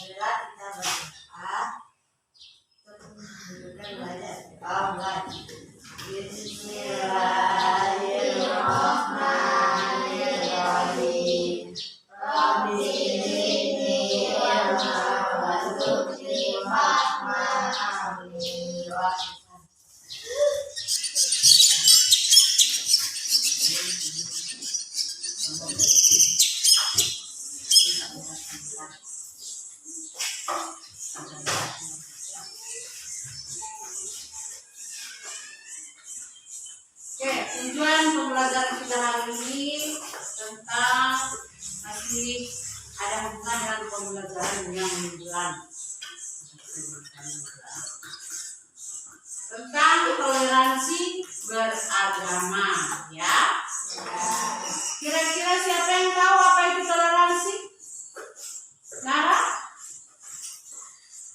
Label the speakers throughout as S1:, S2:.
S1: Marilah kita berdoa. Bismillahirrahmanirrahim. Rabbi inni warzuqni amin. Oke, tujuan pembelajaran kita hari ini tentang masih ada hubungan dengan pembelajaran yang mingguan tentang toleransi beragama, ya. Kira-kira siapa yang tahu apa itu toleransi? Nara?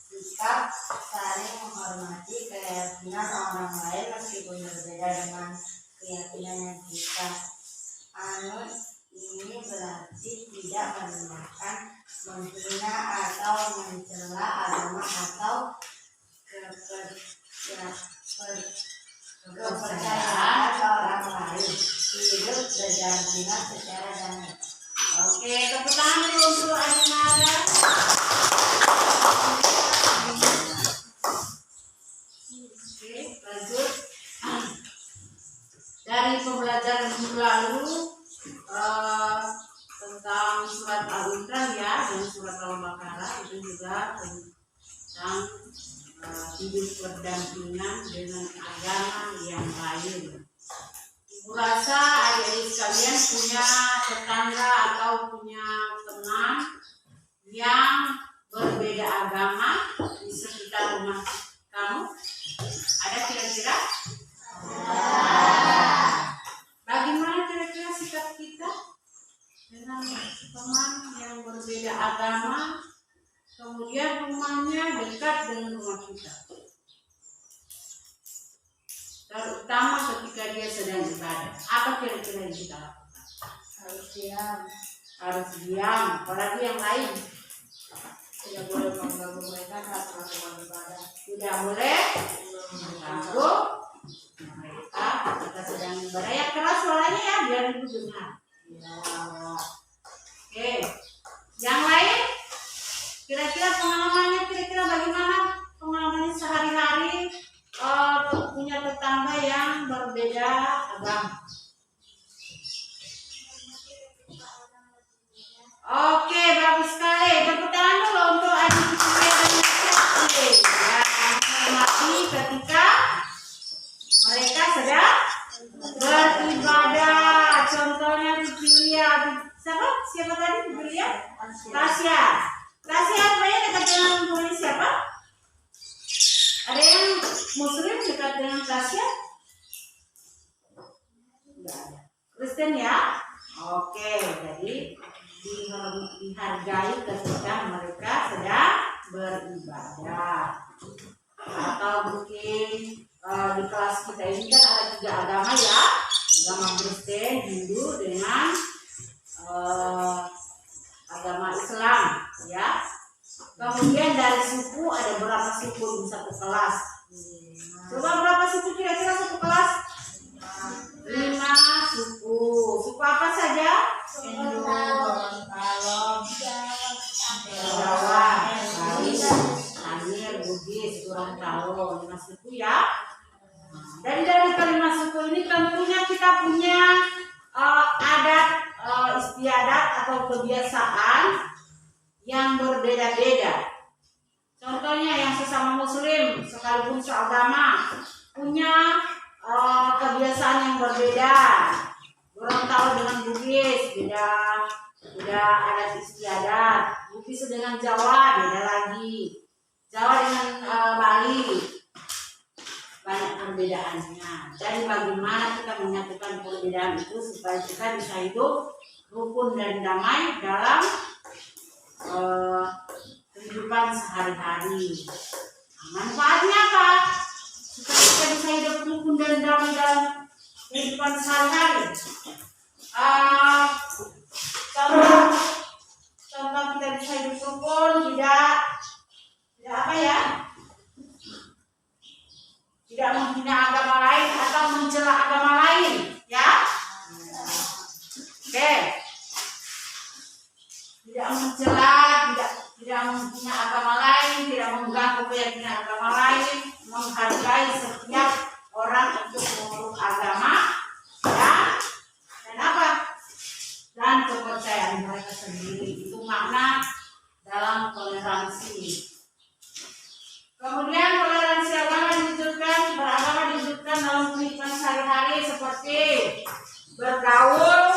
S2: Sikap saling menghormati keyakinan orang lain meskipun berbeda dengan keyakinan kita. Ini berarti tidak merendahkan, menghina atau mencela agama atau kepercayaan orang lain. Hidup berdampingan secara damai.
S1: Oke, tepuk tangan dulu untuk Adik Nara. Oke, lanjut. Dari pembelajaran minggu lalu tentang surat Al-Imran, ya, dan surat Al-Baqarah, itu juga tentang hidup berdampingan dengan agama yang lain. Ibu rasa adik-adik sekalian punya tetangga atau punya teman yang berbeda agama di sekitar rumah kamu? Ada kira-kira? Bagaimana kira-kira sikap kita dengan teman yang berbeda agama, kemudian rumahnya dekat dengan rumah kita? Terutama ketika dia sedang ibadah, apa kira-kira yang kita lakukan?
S2: Harus diam.
S1: Harus diam, apalagi yang lain.
S2: Tidak boleh mengganggu mereka saat melakukan ibadah.
S1: Tidak boleh mengganggu mereka ketika sedang ibadah. Ya, keras suaranya ya, biar ibu dengar. Ya. Oke, yang lain kira-kira pengalamannya bagaimana? Pengalamannya sehari-hari punya tetangga yang berbeda agama. Oke, bagus sekali. Tepuk tangan dulu untuk adik kita dan ya, menghormati ketika mereka sedang beribadah. Contohnya Julia, siapa tadi Julia? Tasya. Tasya rumahnya dekat dengan rumahnya siapa? Ada yang Muslim dekat dengan Tasya? Tidak ada. Kristen ya? Oke, jadi dihargai ketika mereka sedang beribadah. Atau mungkin di kelas kita ini kan ada 3 agama, ya, agama Kristen, Hindu, dengan agama Islam, ya. Kemudian dari suku ada berapa suku di satu kelas? Coba berapa suku kira-kira satu kelas? 5 suku. Suku apa saja?
S2: Hindu, Gorontalo,
S1: Jawa, Bali, Tanir, Bugis, Gorontalo, 5 suku, ya. Dan dari kelima suku ini tentunya kita punya adat istiadat atau kebiasaan yang berbeda-beda. Contohnya yang sesama Muslim sekalipun seagama punya kebiasaan yang berbeda. Gorontalo dengan Bugis beda adat istiadat. Bugis dengan Jawa beda lagi. Jawa dengan Bali banyak perbedaannya. Jadi bagaimana kita menyatukan perbedaan itu supaya kita bisa hidup rukun dan damai dalam kehidupan sehari-hari. Manfaatnya apa? Supaya kita bisa hidup rukun dan damai dalam kehidupan sehari-hari. Contoh kita bisa hidup rukun, tidak tidak menghina agama lain atau mencela agama lain, ya. Oke. Tidak mencela, tidak menghina agama lain, tidak mengganggu keyakinan agama lain, menghargai setiap orang untuk memeluk agama, dan apa? Dan kepercayaan mereka sendiri. Itu makna dalam toleransi. Kemudian toleransi agama beragama diwujudkan dalam kehidupan sehari-hari seperti bergaul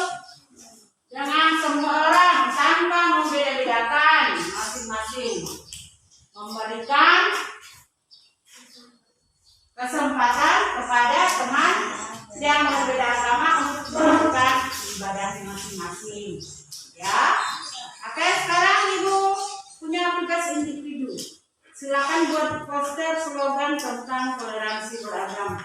S1: dengan semua orang tanpa membeda-bedakan masing-masing, memberikan kesempatan kepada teman yang berbeda agama untuk melakukan ibadahnya masing-masing, ya. Oke, sekarang Ibu punya tugas individu. Silakan buat poster slogan tentang toleransi beragama.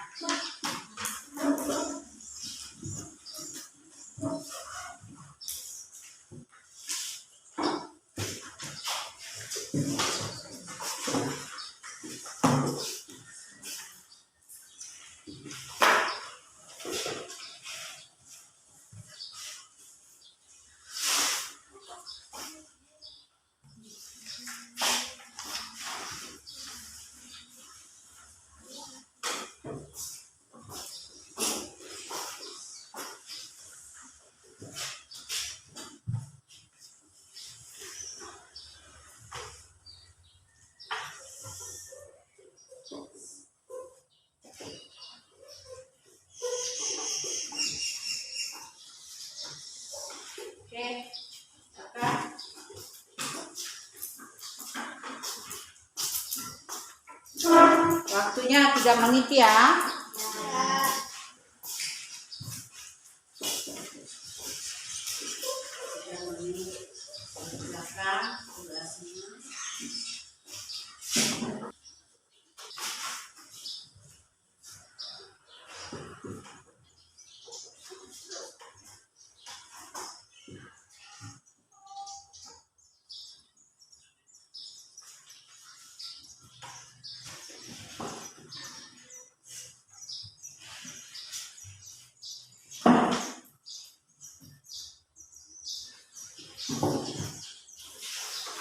S1: Oke, waktunya 3 menit ya. Silakan tugasnya.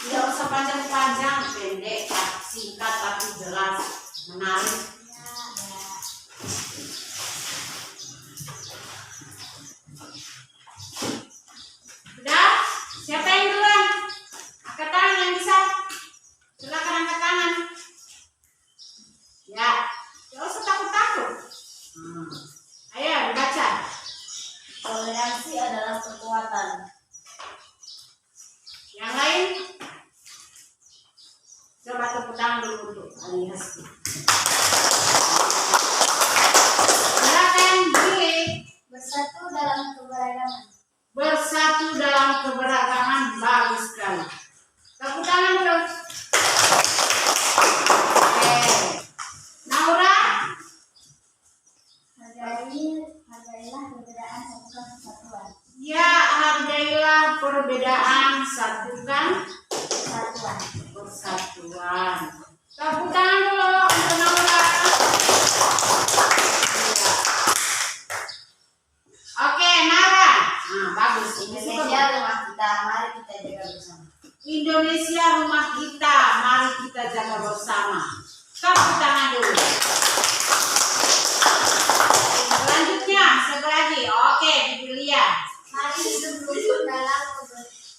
S1: Tidak usah panjang-panjang, pendek, singkat tapi jelas, menarik. Sudah? Siapa yang duluan? Angkat tangan yang bisa. Silakan angkat tangan. Ya, tidak usah takut-takut. Ayo dibaca.
S2: Toleransi adalah kekuatan.
S1: Yang lain? Coba tepuk tangan dulu untuk Alias. Silakan Billy.
S2: Bersatu dalam keberagaman.
S1: Bersatu dalam keberagaman, bagus sekali. Tepuk tangan dulu. Oke. Naura?
S2: Hargailah perbedaan, satukan kesatuan.
S1: Ya, hargailah perbedaan, satukan persatuan. Tepuk tangan dulu untuk Naura. Oke, Nara. Nah, bagus.
S2: Indonesia rumah kita, mari kita jaga bersama.
S1: Indonesia rumah kita, mari kita jaga bersama. Tepuk tangan dulu. Selanjutnya, satu lagi. Oke, dipilih ya.
S2: Mari hidup rukun dalam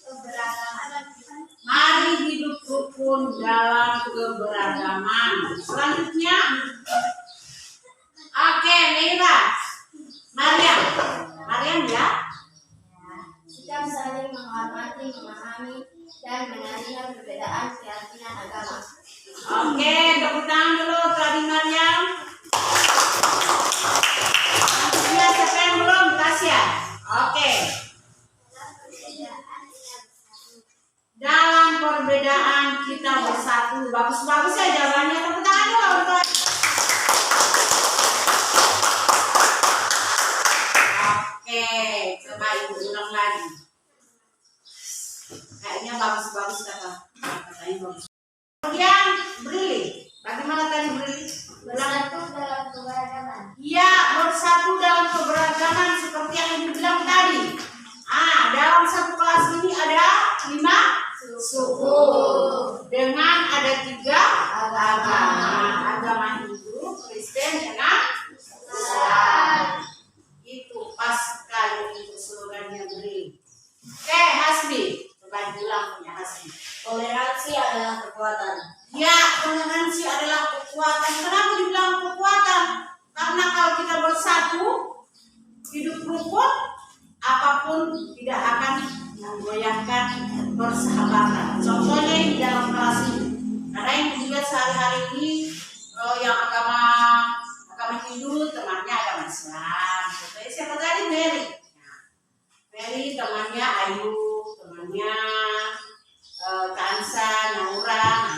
S2: keberagaman.
S1: Mari hidup rukun dalam keberagaman. Selanjutnya, oke, Neira, Mariam ya.
S2: Sikap saling menghormati, memahami, dan menerima perbedaan keyakinan agama.
S1: Oke, tepuk tangan dulu tadi Mariam. Selanjutnya siapa yang belum? Tasya. Oke. Dalam perbedaan kita bersatu. Bagus-bagus ya jawabannya. Tepuk tangan dulu untuk. Oke, coba ibu ulang lagi. Kayaknya bagus-bagus kata. Katanya bagus. Kemudian Brili. Bagaimana tadi Brili?
S2: Bersatu dalam keberagaman.
S1: Ya, bersatu dalam keberagaman seperti yang dibilang tadi. Dalam satu kelas ini ada 5 suku dengan ada 3 agama. Agama Hindu, Kristen, dengan Islam. Itu pas sekali itu slogannya Bri. Oke, Hasbi, coba bilang punya Hasbi.
S2: Toleransi adalah kekuatan.
S1: Ya, toleransi adalah kekuatan. Kenapa dibilang kekuatan? Karena kalau kita bersatu, hidup rukun, apapun tidak akan menggoyahkan persahabatan. Contohnya di dalam kelas ini. Karena yang juga sehari-hari ini yang agama Hindu, temannya agama Islam. Contohnya siapa tadi? Mary. Mary temannya Ayu, temannya Kansa, Naura.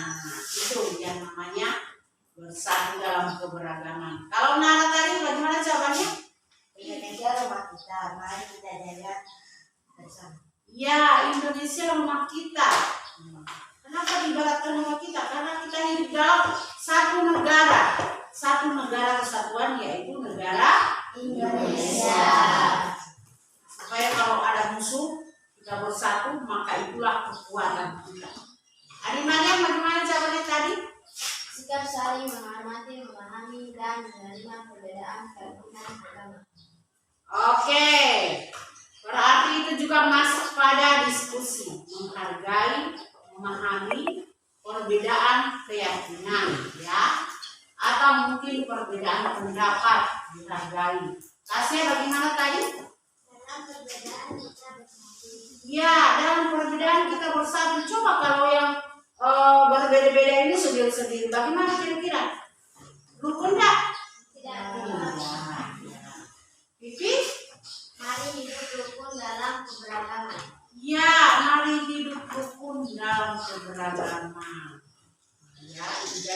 S1: Itu yang namanya bersatu dalam keberagaman. Kalau Nara tadi bagaimana jawabannya?
S2: Indonesia rumah kita, mari kita jaga bersama.
S1: Ya, Indonesia rumah kita. Kenapa diibaratkan rumah kita? Karena kita hidup dalam satu negara. Satu negara kesatuan, yaitu negara
S2: Indonesia.
S1: Supaya kalau ada musuh, kita bersatu, maka itulah kekuatan kita. Adi Mariam, bagaimana jawabannya tadi?
S2: Sikap saling menghormati, memahami, dan menerima perbedaan keyakinan agama.
S1: Oke, berarti itu juga masuk pada diskusi, menghargai, memahami perbedaan keyakinan, ya, atau mungkin perbedaan pendapat dihargai. Tasnya bagaimana tadi?
S2: Dalam perbedaan kita bersatu.
S1: Ya, dalam perbedaan kita bersatu. Coba kalau yang berbeda-beda ini sendiri-sendiri, bagaimana kira-kira? Rukun enggak?
S2: Tidak.
S1: Pipi?
S2: Mari hidup rukun dalam keberagaman.
S1: Ya, mari hidup rukun dalam keberagaman. Ya,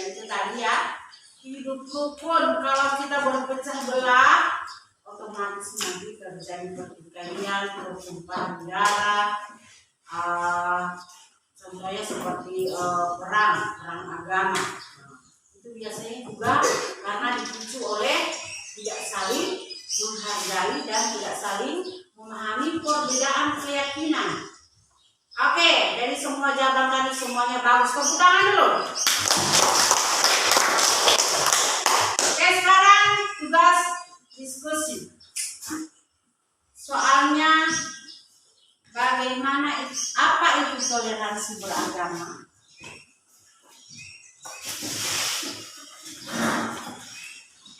S1: itu tadi ya. Hidup rukun. Kalau kita berpecah belah, otomatis nanti terjadi pertikaian, pertumpahan darah. Contohnya seperti perang agama. Itu biasanya juga karena dipicu oleh tidak saling menghargai dan tidak saling memahami perbedaan keyakinan. Oke, dari semua jawaban tadi semuanya bagus. Tepuk tangan dulu. Oke, sekarang tugas diskusi. Soalnya bagaimana apa itu toleransi beragama?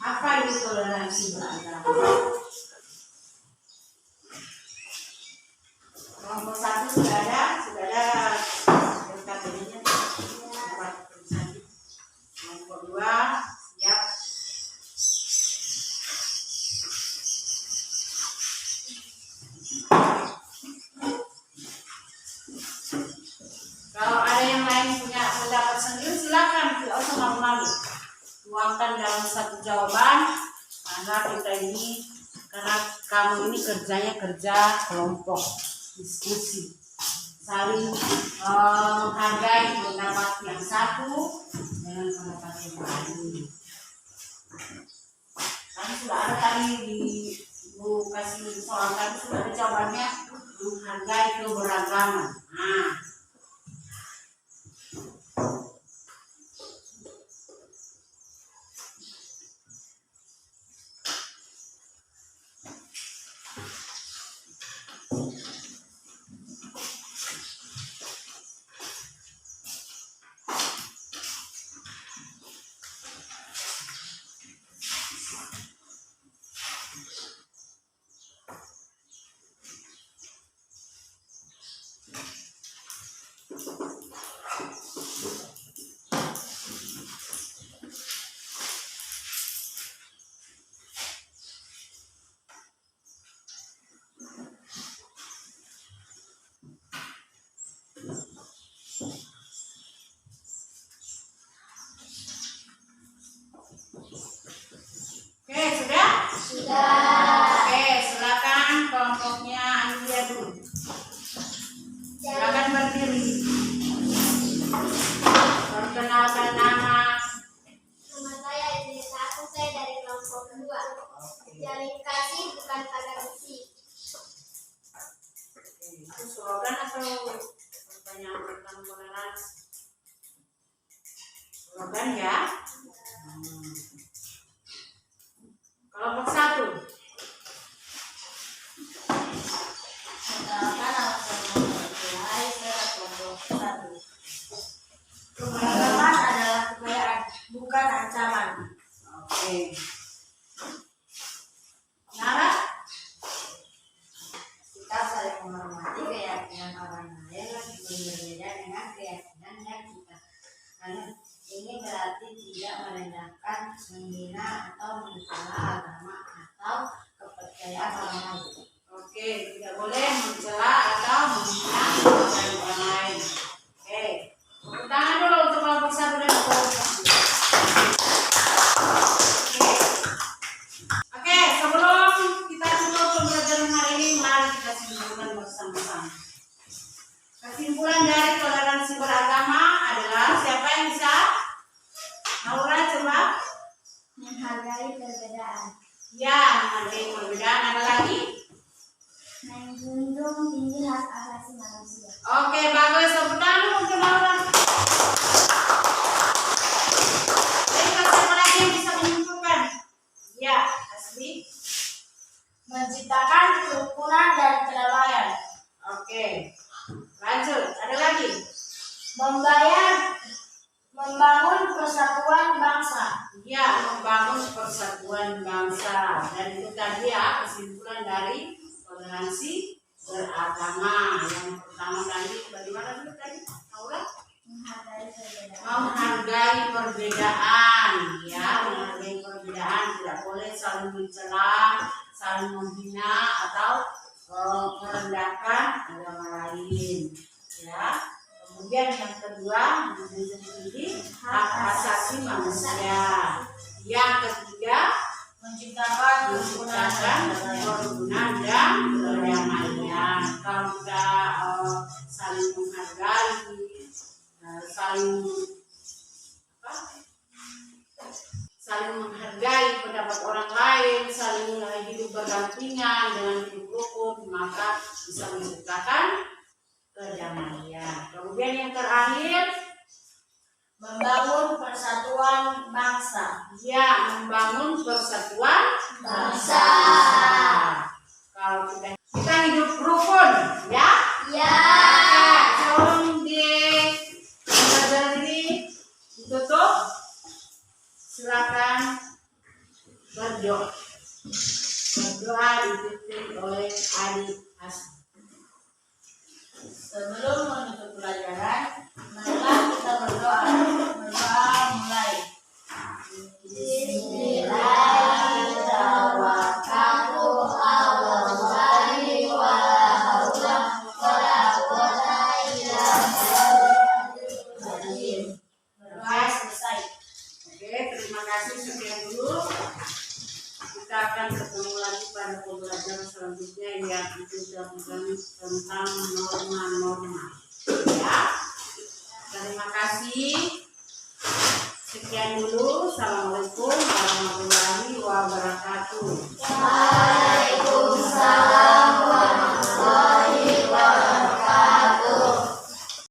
S1: Apa itu toleransi beragama? Kelompok 1 sudah ada berkatnya. Kelompok 2 siap. Kalau ada yang lain punya pendapat sendiri silakan, tidak usah malu-malu. Tuangkan dalam satu jawaban. Karena kamu ini kerjanya kerja kelompok, diskusi, saling menghargai pendapat yang satu dengan pendapat yang lain. Tadi sudah ada di Bu kasih soal tadi sudah ada jawabannya, menghargai keberagaman. Organ ya. Kelompok 1.
S2: Misalkan alasan memulai secara kelompok 1. Keberagaman adalah kekayaan, bukan ancaman.
S1: Oke. Nara?
S2: Kita saling menghormati keyakinan orang lain meskipun berbeda dengan keyakinan yang kita anut. Ini berarti tidak merendahkan, menghina, atau mencela agama atau kepercayaan orang lain.
S1: Oke, tidak boleh mencela atau menghina kepercayaan orang lain. Oke. Tepuk tangan dulu untuk kelompok 1 dan kelompok 2. Oke, sebelum kita tutup pembelajaran hari ini, mari kita simpulkan bersama-sama. Kesimpulan dari toleransi beragama adalah siapa yang bisa? Aura coba.
S2: Menghargai perbedaan,
S1: Ya, menghargai perbedaan. Ada lagi?
S2: menjunjung tinggi hak asasi manusia.
S1: Oke, bagus. Tepuk tangan dulu untuk Aura. Baik, siapa lagi yang bisa menyimpulkan? Ya, Asli.
S2: Menciptakan kerukunan dan kedamaian.
S1: Oke, lanjut. Ada lagi?
S2: Membangun persatuan bangsa.
S1: Ya, membangun persatuan bangsa. Dan itu tadi ya kesimpulan dari toleransi beragama. Yang pertama tadi bagaimana dulu tadi? Aura?
S2: Menghargai perbedaan.
S1: Menghargai perbedaan. Ya, menghargai perbedaan. Tidak boleh saling mencela, saling menghina atau merendahkan agama lain. Ya. Kemudian yang kedua, menjunjung tinggi hak asasi manusia. Yang ketiga,
S2: Menciptakan
S1: kerukunan dan kedamaian. Kalau kita saling menghargai, saling menghargai pendapat orang lain, saling hidup berdampingan dengan hidup rukun, maka bisa menciptakan kedamaian. Kemudian yang terakhir,
S2: membangun persatuan bangsa.
S1: ya, membangun persatuan
S2: Bangsa.
S1: Kalau kita hidup rukun, ya.
S2: Ya.
S1: Sebelum di pembelajaran ini ditutup, silakan berdoa. Berdoa dipimpin oleh Adik Asli.
S2: Sebelum menutup pelajaran, marilah kita berdoa. Berdoa mulai. Bismillahirrahmanirrahim. Berdoa selesai.
S1: Oke, terima kasih. Sekian dulu. Kita akan ketemu lagi pada pembelajaran selanjutnya yang itu tentang norma-norma. Ya, terima kasih. Sekian dulu. Assalamualaikum warahmatullahi wabarakatuh.